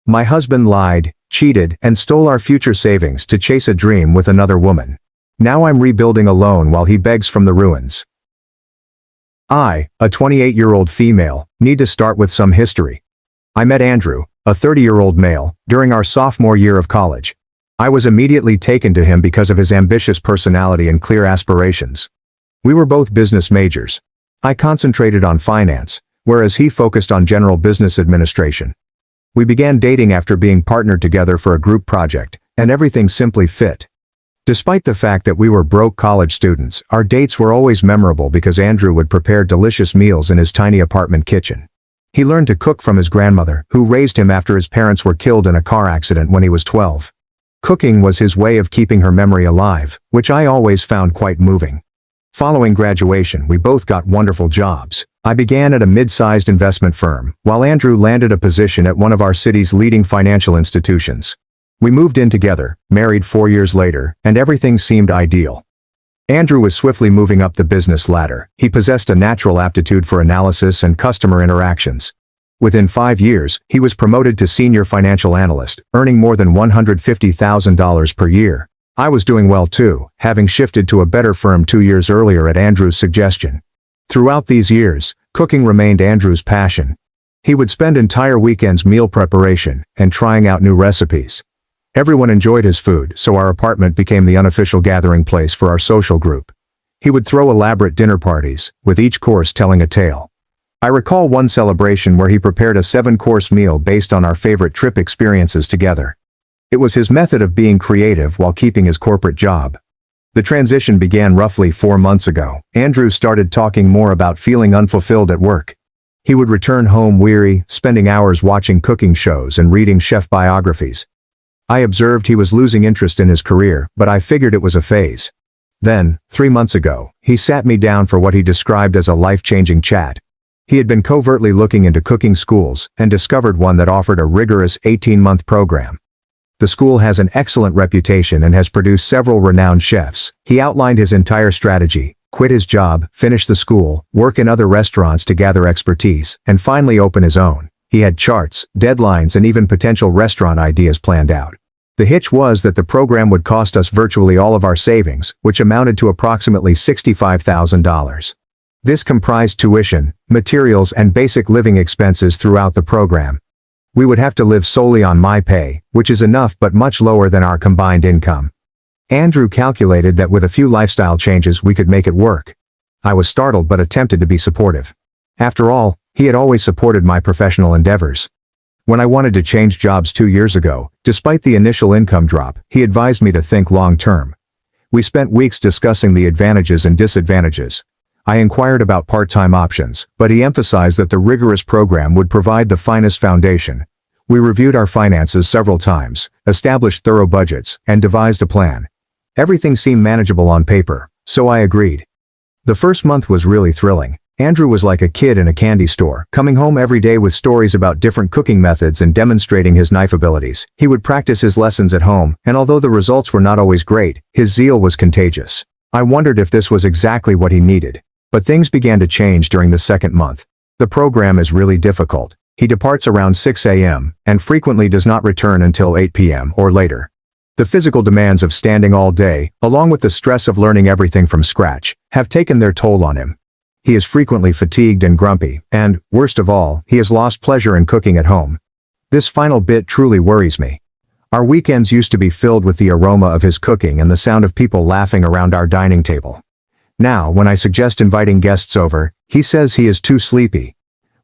My husband lied, cheated, and stole our future savings to chase a dream with another woman. Now I'm rebuilding alone while he begs from the ruins. I, a 28-year-old female, need to start with some history. I met Andrew, a 30-year-old male, during our sophomore year of college. I was immediately taken to him because of his ambitious personality and clear aspirations. We were both business majors. I concentrated on finance, whereas he focused on general business administration. We began dating after being partnered together for a group project, and everything simply fit. Despite the fact that we were broke college students, our dates were always memorable because Andrew would prepare delicious meals in his tiny apartment kitchen. He learned to cook from his grandmother, who raised him after his parents were killed in a car accident when he was 12. Cooking was his way of keeping her memory alive, which I always found quite moving. Following graduation, we both got wonderful jobs. I began at a mid-sized investment firm, while Andrew landed a position at one of our city's leading financial institutions. We moved in together, married 4 years later, and everything seemed ideal. Andrew was swiftly moving up the business ladder. He possessed a natural aptitude for analysis and customer interactions. Within 5 years, he was promoted to senior financial analyst, earning more than $150,000 per year. I was doing well too, having shifted to a better firm 2 years earlier at Andrew's suggestion. Throughout these years, cooking remained Andrew's passion. He would spend entire weekends meal preparation and trying out new recipes. Everyone enjoyed his food, so our apartment became the unofficial gathering place for our social group. He would throw elaborate dinner parties, with each course telling a tale. I recall one celebration where he prepared a 7-course meal based on our favorite trip experiences together. It was his method of being creative while keeping his corporate job. The transition began roughly 4 months ago. Andrew started talking more about feeling unfulfilled at work. He would return home weary, spending hours watching cooking shows and reading chef biographies. I observed he was losing interest in his career, but I figured it was a phase. Then, 3 months ago, he sat me down for what he described as a life-changing chat. He had been covertly looking into cooking schools and discovered one that offered a rigorous 18-month program. The school has an excellent reputation and has produced several renowned chefs. He outlined his entire strategy: quit his job, finish the school, work in other restaurants to gather expertise, and finally open his own. He had charts, deadlines, and even potential restaurant ideas planned out. The hitch was that the program would cost us virtually all of our savings, which amounted to approximately $65,000. This comprised tuition, materials, and basic living expenses throughout the program. We would have to live solely on my pay, which is enough but much lower than our combined income. Andrew calculated that with a few lifestyle changes we could make it work. I was startled but attempted to be supportive. After all, he had always supported my professional endeavors. When I wanted to change jobs 2 years ago, despite the initial income drop, he advised me to think long-term. We spent weeks discussing the advantages and disadvantages. I inquired about part-time options, but he emphasized that the rigorous program would provide the finest foundation. We reviewed our finances several times, established thorough budgets, and devised a plan. Everything seemed manageable on paper, so I agreed. The first month was really thrilling. Andrew was like a kid in a candy store, coming home every day with stories about different cooking methods and demonstrating his knife abilities. He would practice his lessons at home, and although the results were not always great, his zeal was contagious. I wondered if this was exactly what he needed. But things began to change during the second month. The program is really difficult. He departs around 6 a.m. and frequently does not return until 8 p.m. or later. The physical demands of standing all day, along with the stress of learning everything from scratch, have taken their toll on him. He is frequently fatigued and grumpy, and, worst of all, he has lost pleasure in cooking at home. This final bit truly worries me. Our weekends used to be filled with the aroma of his cooking and the sound of people laughing around our dining table. Now, when I suggest inviting guests over, he says he is too sleepy.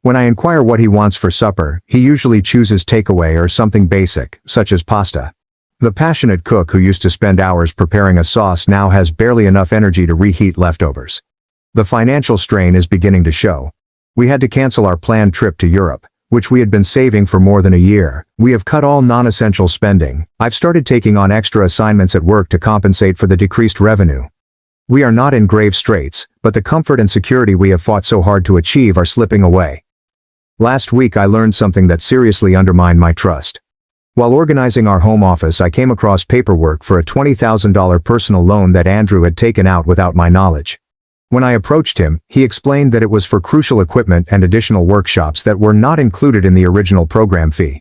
When I inquire what he wants for supper, he usually chooses takeaway or something basic, such as pasta. The passionate cook who used to spend hours preparing a sauce now has barely enough energy to reheat leftovers. The financial strain is beginning to show. We had to cancel our planned trip to Europe, which we had been saving for more than a year. We have cut all non-essential spending. I've started taking on extra assignments at work to compensate for the decreased revenue. We are not in grave straits, but the comfort and security we have fought so hard to achieve are slipping away. Last week I learned something that seriously undermined my trust. While organizing our home office, I came across paperwork for a $20,000 personal loan that Andrew had taken out without my knowledge. When I approached him, he explained that it was for crucial equipment and additional workshops that were not included in the original program fee.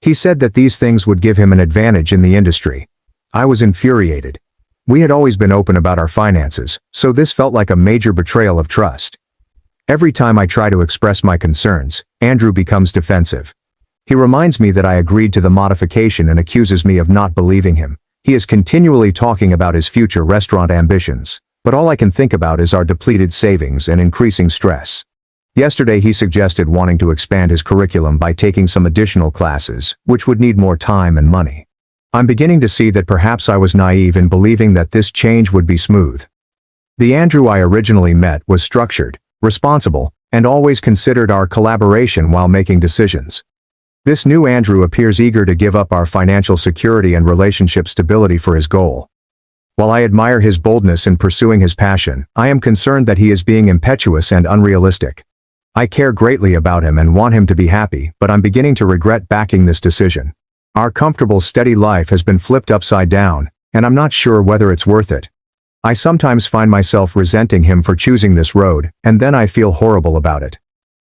He said that these things would give him an advantage in the industry. I was infuriated. We had always been open about our finances, so this felt like a major betrayal of trust. Every time I try to express my concerns, Andrew becomes defensive. He reminds me that I agreed to the modification and accuses me of not believing him. He is continually talking about his future restaurant ambitions, but all I can think about is our depleted savings and increasing stress. Yesterday he suggested wanting to expand his curriculum by taking some additional classes, which would need more time and money. I'm beginning to see that perhaps I was naive in believing that this change would be smooth. The Andrew I originally met was structured, responsible, and always considered our collaboration while making decisions. This new Andrew appears eager to give up our financial security and relationship stability for his goal. While I admire his boldness in pursuing his passion, I am concerned that he is being impetuous and unrealistic. I care greatly about him and want him to be happy, but I'm beginning to regret backing this decision. Our comfortable, steady life has been flipped upside down, and I'm not sure whether it's worth it. I sometimes find myself resenting him for choosing this road, and then I feel horrible about it.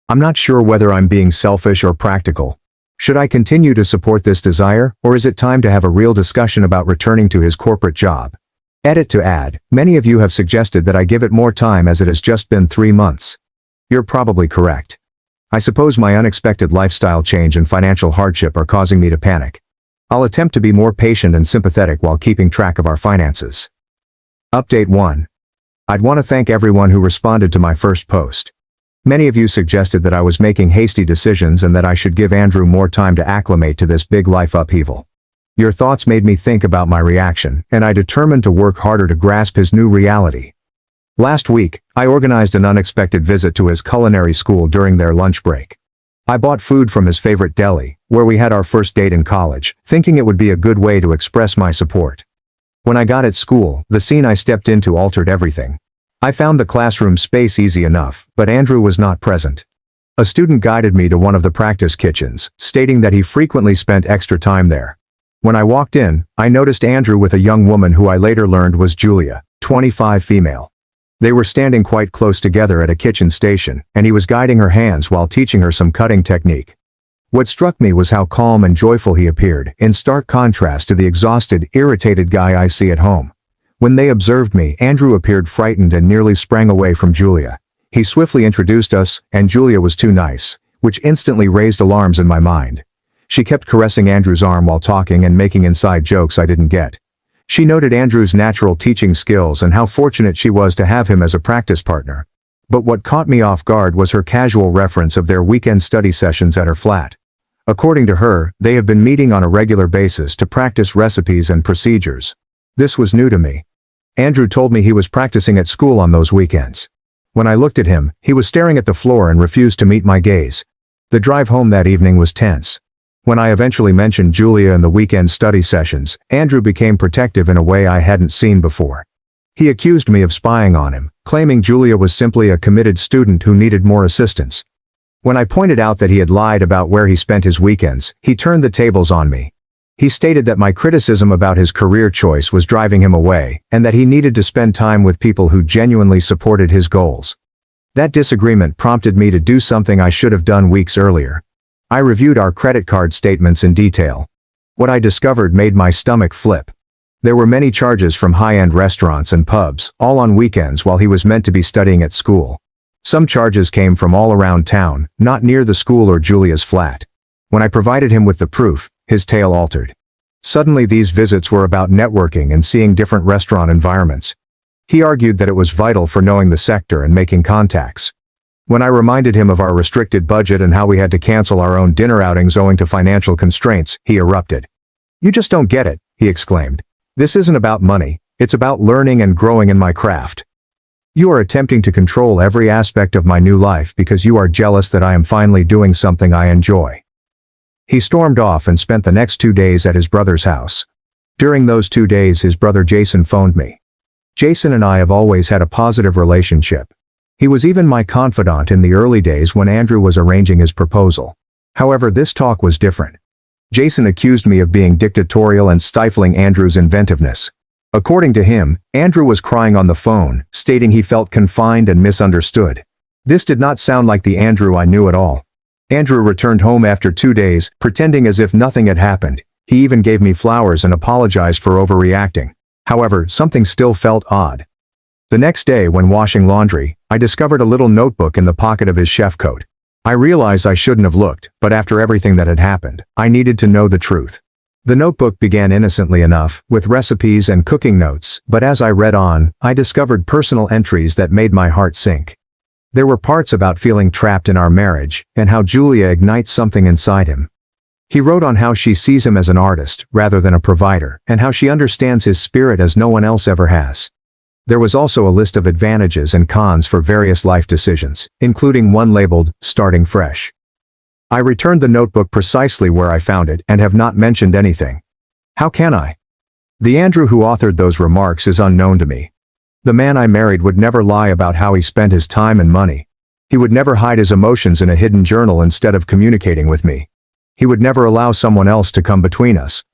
I'm not sure whether I'm being selfish or practical. Should I continue to support this desire, or is it time to have a real discussion about returning to his corporate job? Edit to add, many of you have suggested that I give it more time as it has just been 3 months. You're probably correct. I suppose my unexpected lifestyle change and financial hardship are causing me to panic. I'll attempt to be more patient and sympathetic while keeping track of our finances. Update 1. I'd want to thank everyone who responded to my first post. Many of you suggested that I was making hasty decisions and that I should give Andrew more time to acclimate to this big life upheaval. Your thoughts made me think about my reaction, and I determined to work harder to grasp his new reality. Last week, I organized an unexpected visit to his culinary school during their lunch break. I bought food from his favorite deli, where we had our first date in college, thinking it would be a good way to express my support. When I got at school, the scene I stepped into altered everything. I found the classroom space easy enough, but Andrew was not present. A student guided me to one of the practice kitchens, stating that he frequently spent extra time there. When I walked in, I noticed Andrew with a young woman who I later learned was Julia, 25 female. They were standing quite close together at a kitchen station, and he was guiding her hands while teaching her some cutting technique. What struck me was how calm and joyful he appeared, in stark contrast to the exhausted, irritated guy I see at home. When they observed me, Andrew appeared frightened and nearly sprang away from Julia. He swiftly introduced us, and Julia was too nice, which instantly raised alarms in my mind. She kept caressing Andrew's arm while talking and making inside jokes I didn't get. She noted Andrew's natural teaching skills and how fortunate she was to have him as a practice partner. But what caught me off guard was her casual reference of their weekend study sessions at her flat. According to her, they have been meeting on a regular basis to practice recipes and procedures. This was new to me. Andrew told me he was practicing at school on those weekends. When I looked at him, he was staring at the floor and refused to meet my gaze. The drive home that evening was tense. When I eventually mentioned Julia and the weekend study sessions, Andrew became protective in a way I hadn't seen before. He accused me of spying on him, claiming Julia was simply a committed student who needed more assistance. When I pointed out that he had lied about where he spent his weekends, he turned the tables on me. He stated that my criticism about his career choice was driving him away, and that he needed to spend time with people who genuinely supported his goals. That disagreement prompted me to do something I should have done weeks earlier. I reviewed our credit card statements in detail. What I discovered made my stomach flip. There were many charges from high-end restaurants and pubs, all on weekends while he was meant to be studying at school. Some charges came from all around town, not near the school or Julia's flat. When I provided him with the proof, his tale altered. Suddenly these visits were about networking and seeing different restaurant environments. He argued that it was vital for knowing the sector and making contacts. When I reminded him of our restricted budget and how we had to cancel our own dinner outings owing to financial constraints, he erupted. "You just don't get it," he exclaimed. "This isn't about money, it's about learning and growing in my craft. You are attempting to control every aspect of my new life because you are jealous that I am finally doing something I enjoy." He stormed off and spent the next 2 days at his brother's house. During those 2 days his brother Jason phoned me. Jason and I have always had a positive relationship. He was even my confidant in the early days when Andrew was arranging his proposal. However, this talk was different. Jason accused me of being dictatorial and stifling Andrew's inventiveness. According to him, Andrew was crying on the phone, stating he felt confined and misunderstood. This did not sound like the Andrew I knew at all. Andrew returned home after 2 days, pretending as if nothing had happened. He even gave me flowers and apologized for overreacting. However, something still felt odd. The next day, when washing laundry, I discovered a little notebook in the pocket of his chef coat. I realized I shouldn't have looked, but after everything that had happened, I needed to know the truth. The notebook began innocently enough, with recipes and cooking notes, but as I read on, I discovered personal entries that made my heart sink. There were parts about feeling trapped in our marriage, and how Julia ignites something inside him. He wrote on how she sees him as an artist, rather than a provider, and how she understands his spirit as no one else ever has. There was also a list of advantages and cons for various life decisions, including one labeled, "Starting Fresh." I returned the notebook precisely where I found it and have not mentioned anything. How can I? The Andrew who authored those remarks is unknown to me. The man I married would never lie about how he spent his time and money. He would never hide his emotions in a hidden journal instead of communicating with me. He would never allow someone else to come between us.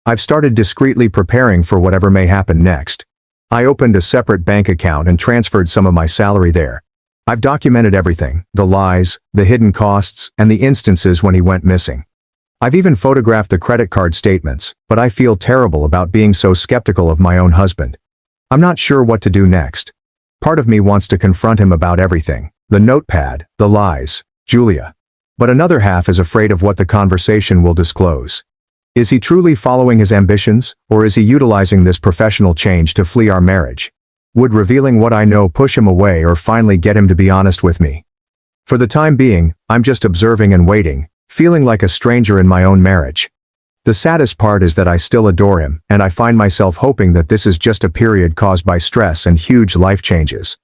I've started discreetly preparing for whatever may happen next. I opened a separate bank account and transferred some of my salary there. I've documented everything, the lies, the hidden costs, and the instances when he went missing. I've even photographed the credit card statements, but I feel terrible about being so skeptical of my own husband. I'm not sure what to do next. Part of me wants to confront him about everything, the notepad, the lies, Julia. But another half is afraid of what the conversation will disclose. Is he truly following his ambitions, or is he utilizing this professional change to flee our marriage? Would revealing what I know push him away or finally get him to be honest with me? For the time being, I'm just observing and waiting, feeling like a stranger in my own marriage. The saddest part is that I still adore him, and I find myself hoping that this is just a period caused by stress and huge life changes.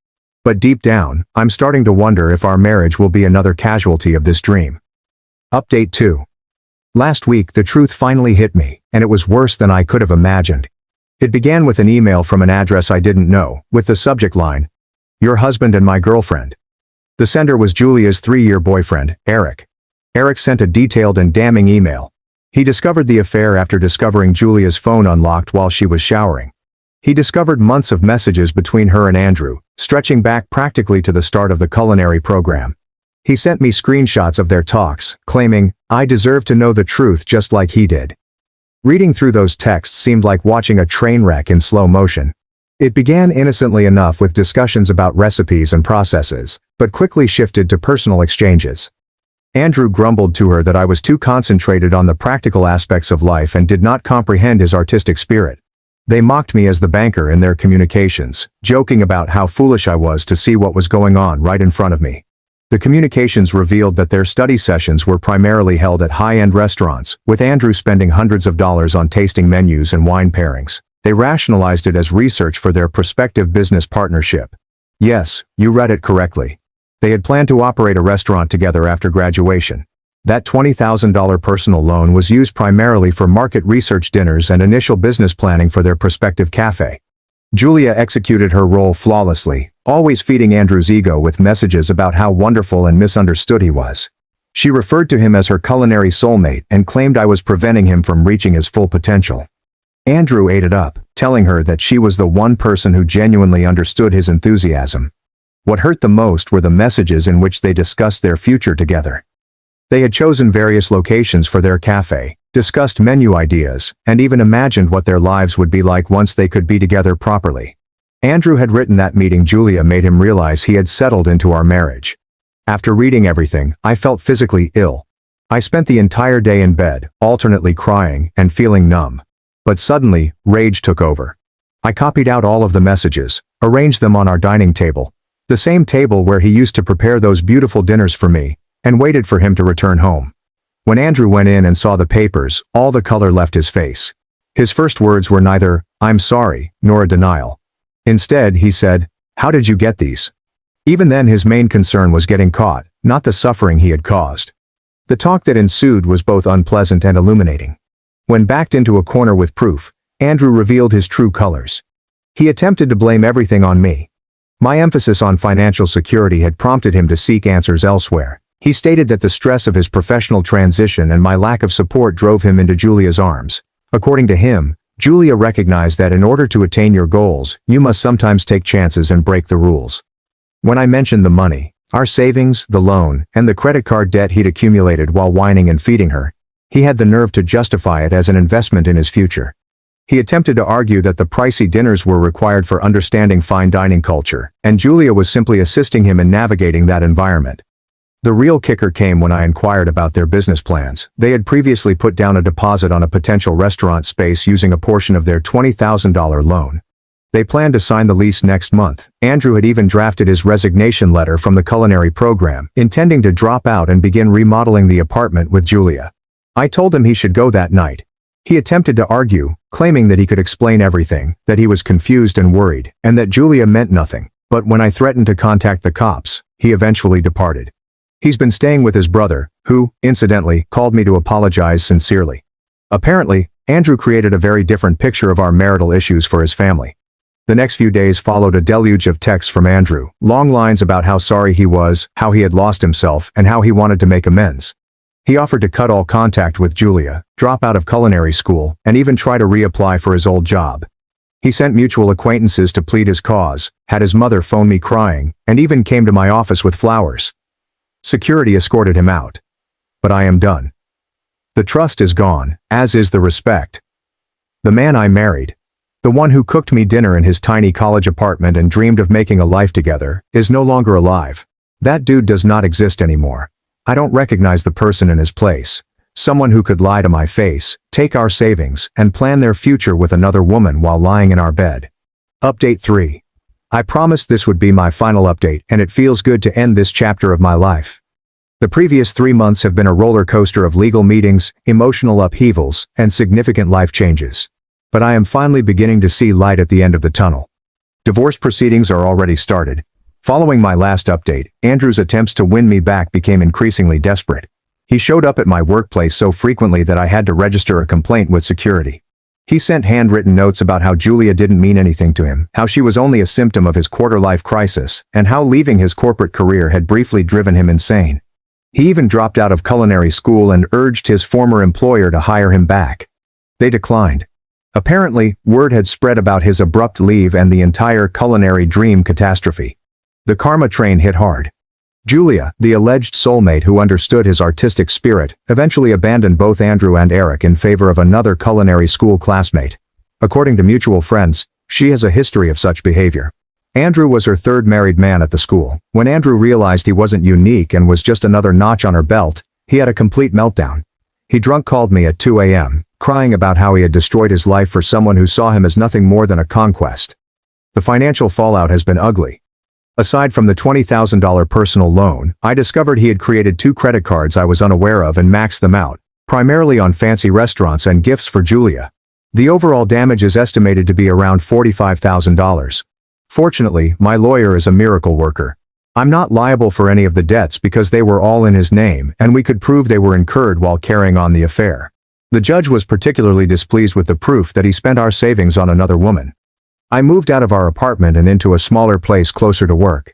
But deep down, I'm starting to wonder if our marriage will be another casualty of this dream. Update 2. Last week the truth finally hit me, and it was worse than I could have imagined. It began with an email from an address I didn't know, with the subject line, "Your husband and my girlfriend." The sender was Julia's 3-year boyfriend, Eric. Eric sent a detailed and damning email. He discovered the affair after discovering Julia's phone unlocked while she was showering. He discovered months of messages between her and Andrew, stretching back practically to the start of the culinary program. He sent me screenshots of their talks, claiming, "I deserve to know the truth just like he did." Reading through those texts seemed like watching a train wreck in slow motion. It began innocently enough with discussions about recipes and processes, but quickly shifted to personal exchanges. Andrew grumbled to her that I was too concentrated on the practical aspects of life and did not comprehend his artistic spirit. They mocked me as the banker in their communications, joking about how foolish I was to see what was going on right in front of me. The communications revealed that their study sessions were primarily held at high-end restaurants, with Andrew spending hundreds of dollars on tasting menus and wine pairings. They rationalized it as research for their prospective business partnership. Yes, you read it correctly. They had planned to operate a restaurant together after graduation. That $20,000 personal loan was used primarily for market research dinners and initial business planning for their prospective cafe. Julia executed her role flawlessly, always feeding Andrew's ego with messages about how wonderful and misunderstood he was. She referred to him as her culinary soulmate and claimed I was preventing him from reaching his full potential. Andrew ate it up, telling her that she was the one person who genuinely understood his enthusiasm. What hurt the most were the messages in which they discussed their future together. They had chosen various locations for their cafe, discussed menu ideas, and even imagined what their lives would be like once they could be together properly. Andrew had written that meeting Julia made him realize he had settled into our marriage. After reading everything, I felt physically ill. I spent the entire day in bed, alternately crying and feeling numb. But suddenly, rage took over. I copied out all of the messages, arranged them on our dining table, the same table where he used to prepare those beautiful dinners for me, and waited for him to return home. When Andrew went in and saw the papers, all the color left his face. His first words were neither, "I'm sorry," nor a denial. Instead, he said, "How did you get these?" Even then his main concern was getting caught, not the suffering he had caused. The talk that ensued was both unpleasant and illuminating. When backed into a corner with proof, Andrew revealed his true colors. He attempted to blame everything on me. My emphasis on financial security had prompted him to seek answers elsewhere. He stated that the stress of his professional transition and my lack of support drove him into Julia's arms. According to him, Julia recognized that in order to attain your goals, you must sometimes take chances and break the rules. When I mentioned the money, Our savings, the loan, and the credit card debt he'd accumulated while whining and feeding her. He had the nerve to justify it as an investment in his future. He attempted to argue that the pricey dinners were required for understanding fine dining culture, and Julia was simply assisting him in navigating that environment. The real kicker came when I inquired about their business plans. They had previously put down a deposit on a potential restaurant space using a portion of their $20,000 loan. They planned to sign the lease next month. Andrew had even drafted his resignation letter from the culinary program, intending to drop out and begin remodeling the apartment with Julia. I told him he should go that night. He attempted to argue, claiming that he could explain everything, that he was confused and worried, and that Julia meant nothing. But when I threatened to contact the cops, he eventually departed. He's been staying with his brother, who, incidentally, called me to apologize sincerely. Apparently, Andrew created a very different picture of our marital issues for his family. The next few days followed a deluge of texts from Andrew, long lines about how sorry he was, how he had lost himself, and how he wanted to make amends. He offered to cut all contact with Julia, drop out of culinary school, and even try to reapply for his old job. He sent mutual acquaintances to plead his cause, had his mother phone me crying, and even came to my office with flowers. Security escorted him out. But I am done. The trust is gone, as is the respect. The man I married, the one who cooked me dinner in his tiny college apartment and dreamed of making a life together, is no longer alive. That dude does not exist anymore. I don't recognize the person in his place. Someone who could lie to my face, take our savings, and plan their future with another woman while lying in our bed. Update 3. I promised this would be my final update, and it feels good to end this chapter of my life. The previous 3 months have been a roller coaster of legal meetings, emotional upheavals, and significant life changes. But I am finally beginning to see light at the end of the tunnel. Divorce proceedings are already started. Following my last update, Andrew's attempts to win me back became increasingly desperate. He showed up at my workplace so frequently that I had to register a complaint with security. He sent handwritten notes about how Julia didn't mean anything to him, how she was only a symptom of his quarter-life crisis, and how leaving his corporate career had briefly driven him insane. He even dropped out of culinary school and urged his former employer to hire him back. They declined. Apparently, word had spread about his abrupt leave and the entire culinary dream catastrophe. The karma train hit hard. Julia, the alleged soulmate who understood his artistic spirit, eventually abandoned both Andrew and Eric in favor of another culinary school classmate. According to mutual friends, she has a history of such behavior. Andrew was her third married man at the school. When Andrew realized he wasn't unique and was just another notch on her belt, he had a complete meltdown. He drunk called me at 2 a.m., crying about how he had destroyed his life for someone who saw him as nothing more than a conquest. The financial fallout has been ugly. Aside from the $20,000 personal loan, I discovered he had created 2 credit cards I was unaware of and maxed them out, primarily on fancy restaurants and gifts for Julia. The overall damage is estimated to be around $45,000. Fortunately, my lawyer is a miracle worker. I'm not liable for any of the debts because they were all in his name and we could prove they were incurred while carrying on the affair. The judge was particularly displeased with the proof that he spent our savings on another woman. I moved out of our apartment and into a smaller place closer to work.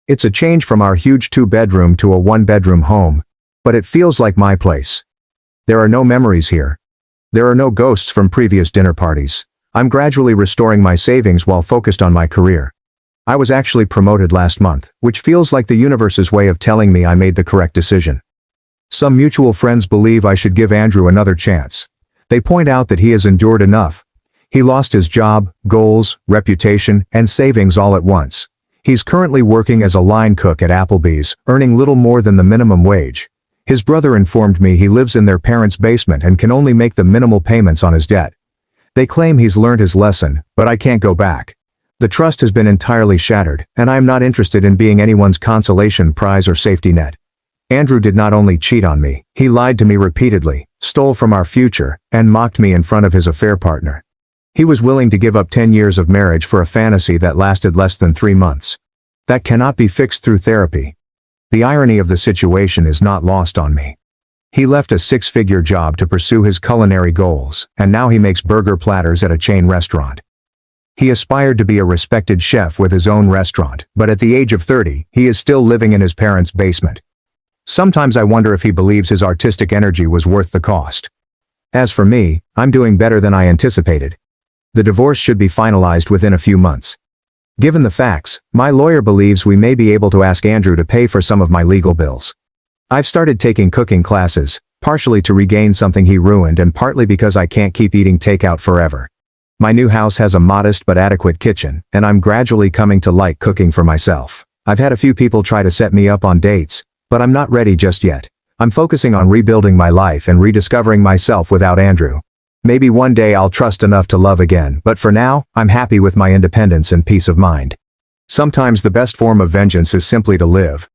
It's a change from our huge 2-bedroom to a 1-bedroom home, but it feels like my place. There are no memories here. There are no ghosts from previous dinner parties. I'm gradually restoring my savings while focused on my career. I was actually promoted last month, which feels like the universe's way of telling me I made the correct decision. Some mutual friends believe I should give Andrew another chance. They point out that he has endured enough. He lost his job, goals, reputation, and savings all at once. He's currently working as a line cook at Applebee's, earning little more than the minimum wage. His brother informed me he lives in their parents' basement and can only make the minimal payments on his debt. They claim he's learned his lesson, but I can't go back. The trust has been entirely shattered, and I am not interested in being anyone's consolation prize or safety net. Andrew did not only cheat on me, he lied to me repeatedly, stole from our future, and mocked me in front of his affair partner. He was willing to give up 10 years of marriage for a fantasy that lasted less than 3 months. That cannot be fixed through therapy. The irony of the situation is not lost on me. He left a 6-figure job to pursue his culinary goals, and now he makes burger platters at a chain restaurant. He aspired to be a respected chef with his own restaurant, but at the age of 30, he is still living in his parents' basement. Sometimes I wonder if he believes his artistic energy was worth the cost. As for me, I'm doing better than I anticipated. The divorce should be finalized within a few months. Given the facts, my lawyer believes we may be able to ask Andrew to pay for some of my legal bills. I've started taking cooking classes, partially to regain something he ruined and partly because I can't keep eating takeout forever. My new house has a modest but adequate kitchen, and I'm gradually coming to like cooking for myself. I've had a few people try to set me up on dates, but I'm not ready just yet. I'm focusing on rebuilding my life and rediscovering myself without Andrew. Maybe one day I'll trust enough to love again, but for now, I'm happy with my independence and peace of mind. Sometimes the best form of vengeance is simply to live,